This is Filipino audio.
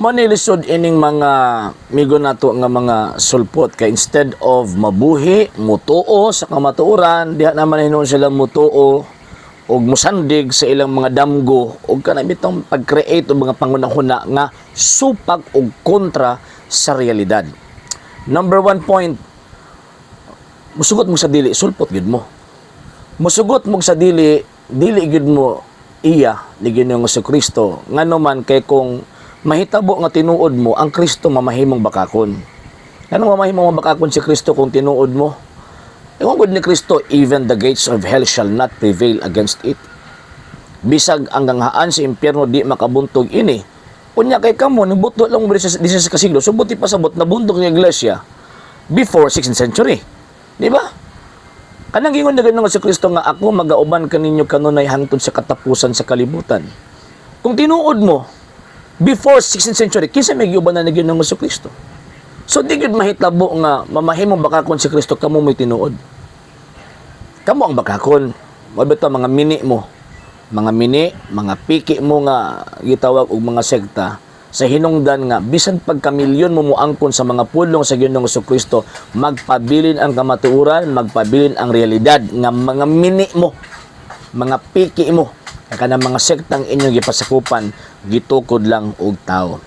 Manilisod ining mga migo nato nga mga sulpot kay instead of mabuhi, mutuo sa kamatuoran, diha naman hinuon sila mutuo og musandig sa ilang mga damgo og kanang bitong pag-create og mga pangunahuna nga supak og kontra sa realidad. Number 1 point, musugot mo sa dili, sulpot gid mo. Musugot mo sa dili gid mo iya ni Ginoong Jesucristo. Ngano man kay kung mahitabo nga tinuod mo ang Kristo mamahimong bakakon. Anong mamahimong bakakon si Kristo kung tinuod mo? Ewan gud ni Kristo, even the gates of hell shall not prevail against it. Bisag ang ganghaan sa impyerno di makabuntog ini. Unya kay kamo nibuto lang mo sa 16 kasiglo, subuti pasabot na buntog ng iglesia before 16th century. Di ba? Kanang gingon na ganun si Kristo nga ako magauban kaninyo kanunay hangtod sa katapusan sa kalibutan. Kung tinuod mo before 16th century, kinsa may giuban na Ginoong Jesucristo. So di gid mahitabo nga mamahimong bakakon si Kristo kamo may tinuod. Kamo ang bakakon. Mo bitaw mga mini mo. Mga piki mo nga gitawag og mga sekta sa hinungdan nga bisan pagkamilyon mo muangkon sa mga pulong sa Ginoong Jesucristo, magpabilin ang kamatuoran, magpabilin ang realidad nga mga mini mo, mga piki mo, kanang mga sektang inyong gipasakupan gitukod lang og tao.